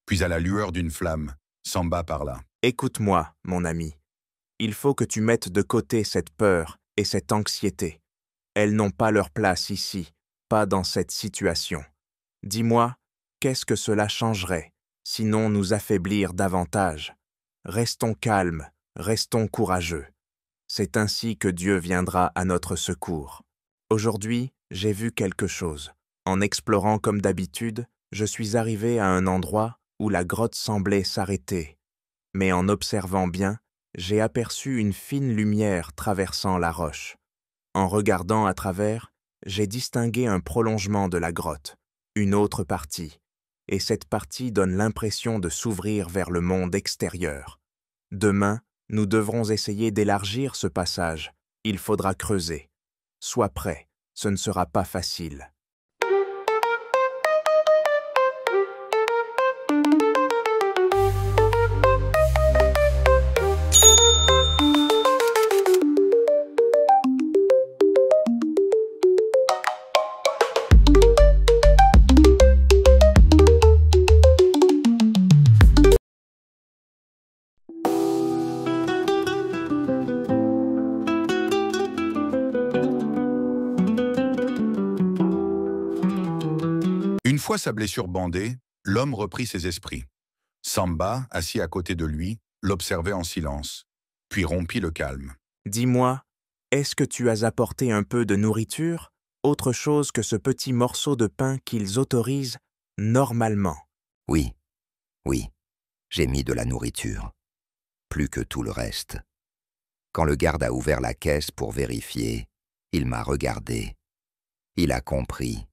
Puis à la lueur d'une flamme, Samba parla. Écoute-moi, mon ami. Il faut que tu mettes de côté cette peur et cette anxiété. Elles n'ont pas leur place ici, pas dans cette situation. Dis-moi, qu'est-ce que cela changerait, sinon nous affaiblir davantage? Restons calmes, restons courageux. C'est ainsi que Dieu viendra à notre secours. Aujourd'hui, j'ai vu quelque chose. En explorant comme d'habitude, je suis arrivé à un endroit où la grotte semblait s'arrêter. Mais en observant bien, j'ai aperçu une fine lumière traversant la roche. En regardant à travers, j'ai distingué un prolongement de la grotte, une autre partie, et cette partie donne l'impression de s'ouvrir vers le monde extérieur. Demain, nous devrons essayer d'élargir ce passage. Il faudra creuser. Sois prêt, ce ne sera pas facile. Une fois sa blessure bandée, l'homme reprit ses esprits. Samba, assis à côté de lui, l'observait en silence, puis rompit le calme. Dis-moi, est-ce que tu as apporté un peu de nourriture, autre chose que ce petit morceau de pain qu'ils autorisent normalement? Oui, oui, j'ai mis de la nourriture. Plus que tout le reste. Quand le garde a ouvert la caisse pour vérifier, il m'a regardé. Il a compris.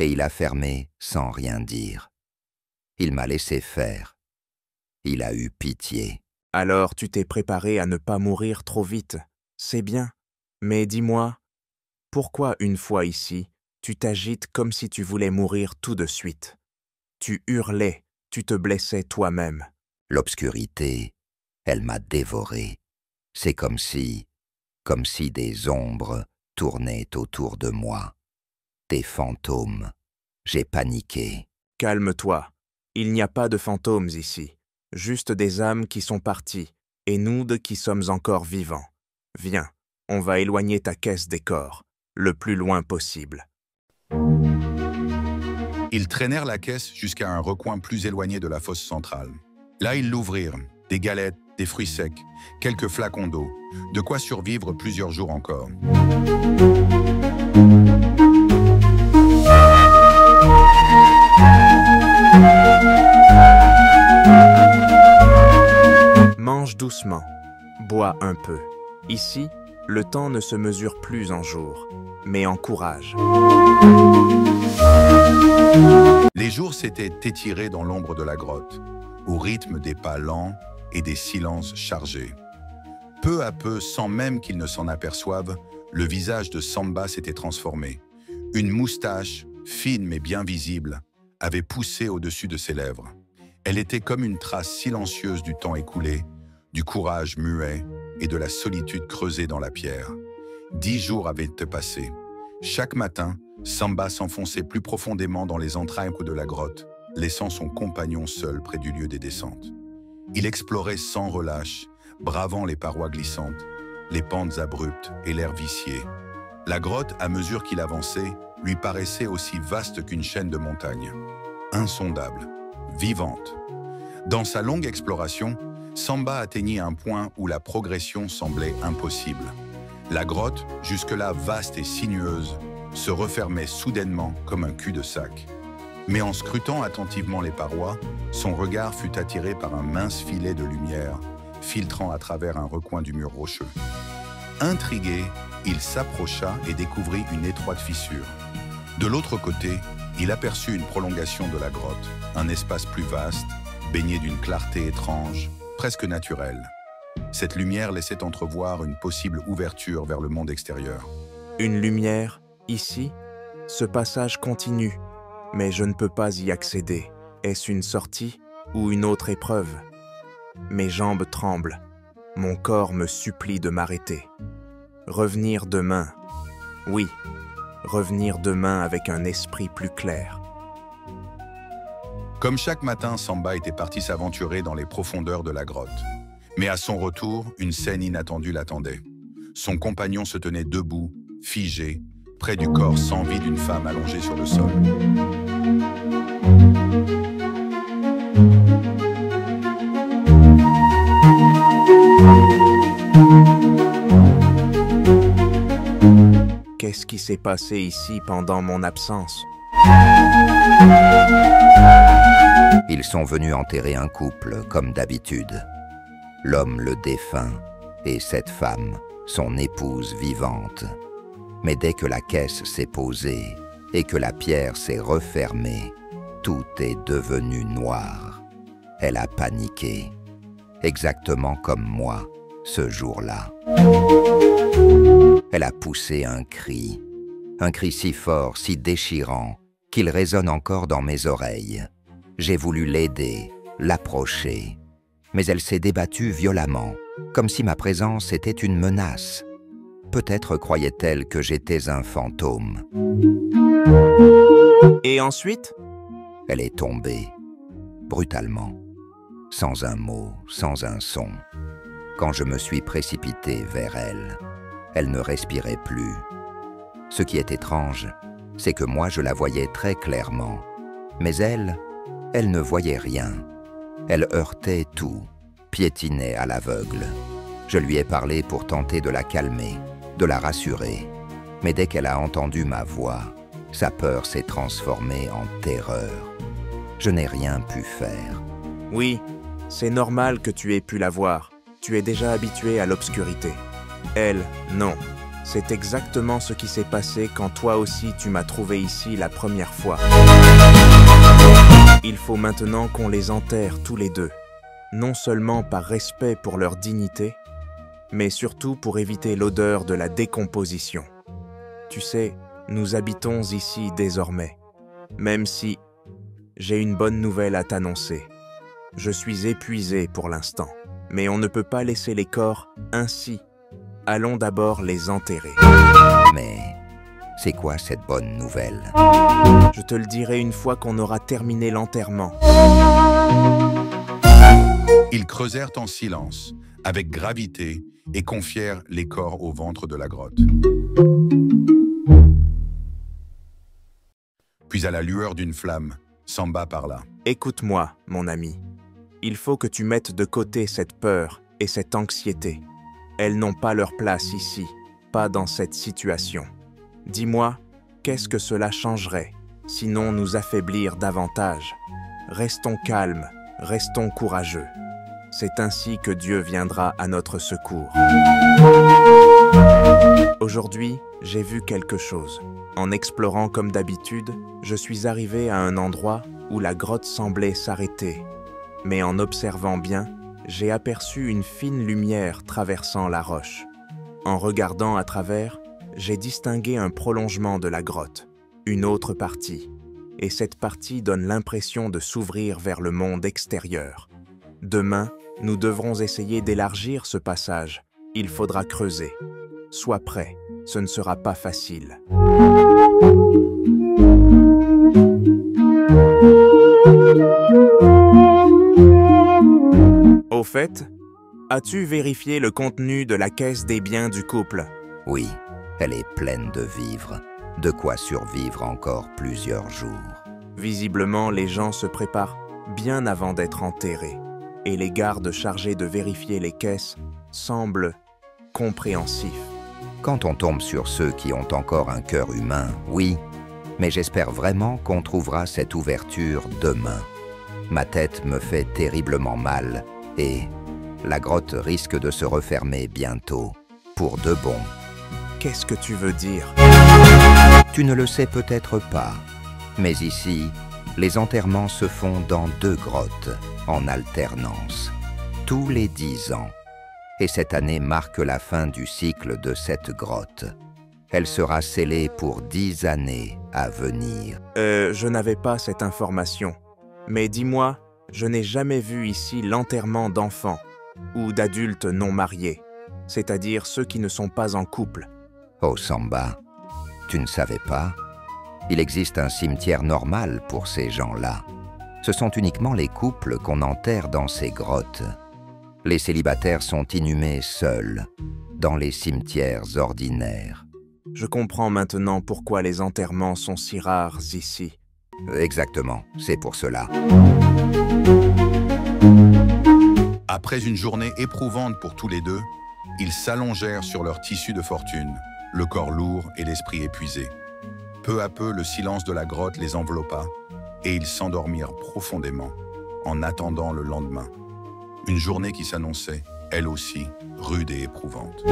Et il a fermé sans rien dire. Il m'a laissé faire. Il a eu pitié. Alors tu t'es préparé à ne pas mourir trop vite, c'est bien. Mais dis-moi, pourquoi une fois ici, tu t'agites comme si tu voulais mourir tout de suite? Tu hurlais, tu te blessais toi-même. L'obscurité, elle m'a dévoré. C'est comme si des ombres tournaient autour de moi. Des fantômes. J'ai paniqué. Calme-toi, il n'y a pas de fantômes ici, juste des âmes qui sont parties, et nous qui sommes encore vivants. Viens, on va éloigner ta caisse des corps, le plus loin possible. Ils traînèrent la caisse jusqu'à un recoin plus éloigné de la fosse centrale. Là, ils l'ouvrirent. Des galettes, des fruits secs, quelques flacons d'eau, de quoi survivre plusieurs jours encore. Mange doucement, bois un peu. Ici, le temps ne se mesure plus en jours, mais en courage. Les jours s'étaient étirés dans l'ombre de la grotte, au rythme des pas lents et des silences chargés. Peu à peu, sans même qu'ils ne s'en aperçoivent, le visage de Samba s'était transformé. Une moustache, fine mais bien visible, avait poussé au-dessus de ses lèvres. Elle était comme une trace silencieuse du temps écoulé, du courage muet et de la solitude creusée dans la pierre. 10 jours avaient passé. Chaque matin, Samba s'enfonçait plus profondément dans les entrailles de la grotte, laissant son compagnon seul près du lieu des descentes. Il explorait sans relâche, bravant les parois glissantes, les pentes abruptes et l'air vicié. La grotte, à mesure qu'il avançait, lui paraissait aussi vaste qu'une chaîne de montagnes. Insondable, vivante. Dans sa longue exploration, Samba atteignit un point où la progression semblait impossible. La grotte, jusque-là vaste et sinueuse, se refermait soudainement comme un cul-de-sac. Mais en scrutant attentivement les parois, son regard fut attiré par un mince filet de lumière filtrant à travers un recoin du mur rocheux. Intrigué, il s'approcha et découvrit une étroite fissure. De l'autre côté, il aperçut une prolongation de la grotte, un espace plus vaste, baigné d'une clarté étrange, presque naturelle. Cette lumière laissait entrevoir une possible ouverture vers le monde extérieur. Une lumière, ici, ce passage continue, mais je ne peux pas y accéder. Est-ce une sortie ou une autre épreuve? Mes jambes tremblent, mon corps me supplie de m'arrêter. Revenir demain, oui, revenir demain avec un esprit plus clair. Comme chaque matin, Samba était parti s'aventurer dans les profondeurs de la grotte. Mais à son retour, une scène inattendue l'attendait. Son compagnon se tenait debout, figé, près du corps sans vie d'une femme allongée sur le sol. Qu'est-ce qui s'est passé ici pendant mon absence? Ils sont venus enterrer un couple, comme d'habitude. L'homme le défunt et cette femme, son épouse vivante. Mais dès que la caisse s'est posée et que la pierre s'est refermée, tout est devenu noir. Elle a paniqué, exactement comme moi, ce jour-là. Elle a poussé un cri si fort, si déchirant, qu'il résonne encore dans mes oreilles. J'ai voulu l'aider, l'approcher, mais elle s'est débattue violemment, comme si ma présence était une menace. Peut-être croyait-elle que j'étais un fantôme. Et ensuite? Elle est tombée, brutalement, sans un mot, sans un son. Quand je me suis précipité vers elle, elle ne respirait plus. Ce qui est étrange, c'est que moi je la voyais très clairement, mais elle ne voyait rien. Elle heurtait tout, piétinait à l'aveugle. Je lui ai parlé pour tenter de la calmer, de la rassurer, mais dès qu'elle a entendu ma voix, sa peur s'est transformée en terreur. Je n'ai rien pu faire. Oui, c'est normal que tu aies pu la voir. Tu es déjà habitué à l'obscurité. Elle, non. C'est exactement ce qui s'est passé quand toi aussi tu m'as trouvé ici la première fois. Il faut maintenant qu'on les enterre tous les deux. Non seulement par respect pour leur dignité, mais surtout pour éviter l'odeur de la décomposition. Tu sais, nous habitons ici désormais. Même si j'ai une bonne nouvelle à t'annoncer. Je suis épuisé pour l'instant, mais on ne peut pas laisser les corps ainsi. Allons d'abord les enterrer. Mais c'est quoi cette bonne nouvelle? Je te le dirai une fois qu'on aura terminé l'enterrement. Ils creusèrent en silence, avec gravité, et confièrent les corps au ventre de la grotte. Puis à la lueur d'une flamme, Samba parla. Écoute-moi, mon ami. Il faut que tu mettes de côté cette peur et cette anxiété. Elles n'ont pas leur place ici, pas dans cette situation. Dis-moi, qu'est-ce que cela changerait, sinon nous affaiblir davantage? Restons calmes, restons courageux. C'est ainsi que Dieu viendra à notre secours. Aujourd'hui, j'ai vu quelque chose. En explorant comme d'habitude, je suis arrivé à un endroit où la grotte semblait s'arrêter. Mais en observant bien, j'ai aperçu une fine lumière traversant la roche. En regardant à travers, j'ai distingué un prolongement de la grotte, une autre partie. Et cette partie donne l'impression de s'ouvrir vers le monde extérieur. Demain, nous devrons essayer d'élargir ce passage. Il faudra creuser. Sois prêt, ce ne sera pas facile. Au fait, as-tu vérifié le contenu de la caisse des biens du couple? Oui, elle est pleine de vivres, de quoi survivre encore plusieurs jours. Visiblement, les gens se préparent bien avant d'être enterrés, et les gardes chargés de vérifier les caisses semblent compréhensifs. Quand on tombe sur ceux qui ont encore un cœur humain, oui, mais j'espère vraiment qu'on trouvera cette ouverture demain. Ma tête me fait terriblement mal et la grotte risque de se refermer bientôt, pour de bon. Qu'est-ce que tu veux dire? Tu ne le sais peut-être pas, mais ici, les enterrements se font dans 2 grottes, en alternance, tous les 10 ans. Et cette année marque la fin du cycle de cette grotte. Elle sera scellée pour 10 années à venir. Je n'avais pas cette information. Mais dis-moi, je n'ai jamais vu ici l'enterrement d'enfants ou d'adultes non mariés, c'est-à-dire ceux qui ne sont pas en couple. Oh Samba, tu ne savais pas? Il existe un cimetière normal pour ces gens-là. Ce sont uniquement les couples qu'on enterre dans ces grottes. Les célibataires sont inhumés seuls, dans les cimetières ordinaires. Je comprends maintenant pourquoi les enterrements sont si rares ici. Exactement, c'est pour cela. Après une journée éprouvante pour tous les deux, ils s'allongèrent sur leur tissu de fortune, le corps lourd et l'esprit épuisé. Peu à peu, le silence de la grotte les enveloppa et ils s'endormirent profondément en attendant le lendemain. Une journée qui s'annonçait, elle aussi, rude et éprouvante.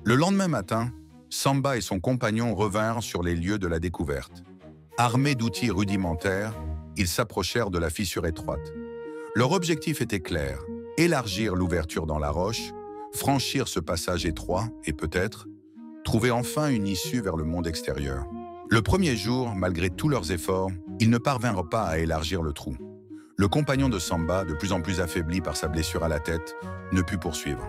Le lendemain matin, Samba et son compagnon revinrent sur les lieux de la découverte. Armés d'outils rudimentaires, ils s'approchèrent de la fissure étroite. Leur objectif était clair, élargir l'ouverture dans la roche, franchir ce passage étroit et peut-être trouver enfin une issue vers le monde extérieur. Le premier jour, malgré tous leurs efforts, ils ne parvinrent pas à élargir le trou. Le compagnon de Samba, de plus en plus affaibli par sa blessure à la tête, ne put poursuivre.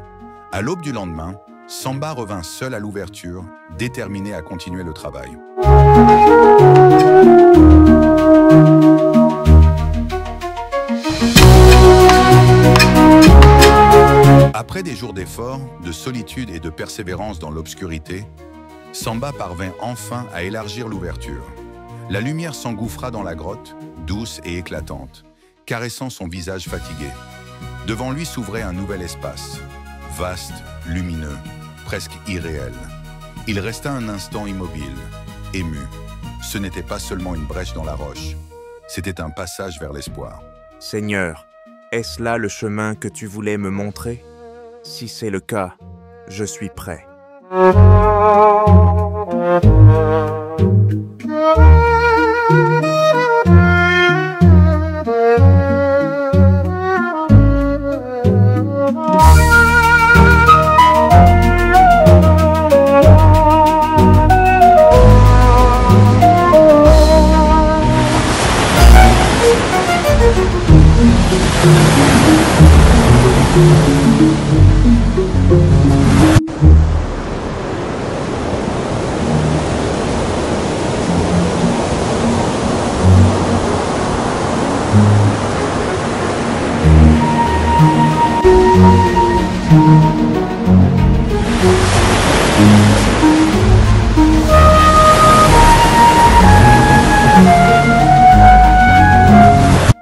À l'aube du lendemain, Samba revint seul à l'ouverture, déterminé à continuer le travail. Après des jours d'efforts, de solitude et de persévérance dans l'obscurité, Samba parvint enfin à élargir l'ouverture. La lumière s'engouffra dans la grotte, douce et éclatante, caressant son visage fatigué. Devant lui s'ouvrait un nouvel espace, vaste, lumineux, presque irréel. Il resta un instant immobile, ému. Ce n'était pas seulement une brèche dans la roche, c'était un passage vers l'espoir. Seigneur, est-ce là le chemin que tu voulais me montrer? Si c'est le cas, je suis prêt.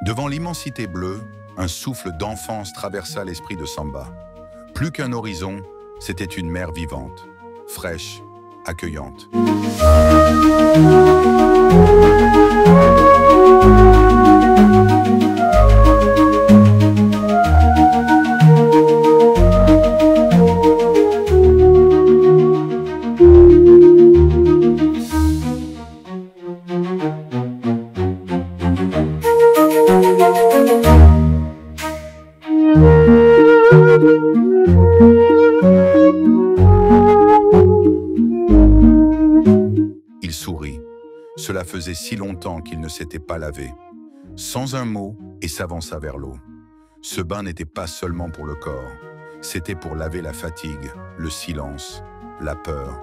Devant l'immensité bleue, un souffle d'enfance traversa l'esprit de Samba. Plus qu'un horizon, c'était une mer vivante, fraîche, accueillante. Il sourit. Cela faisait si longtemps qu'il ne s'était pas lavé. Sans un mot, et s'avança vers l'eau. Ce bain n'était pas seulement pour le corps, c'était pour laver la fatigue, le silence, la peur,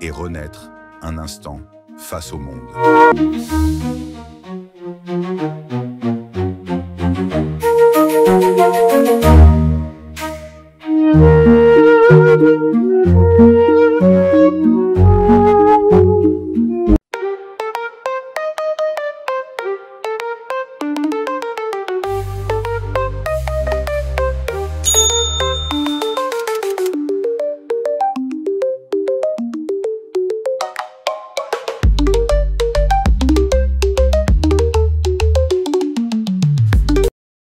et renaître, un instant, face au monde.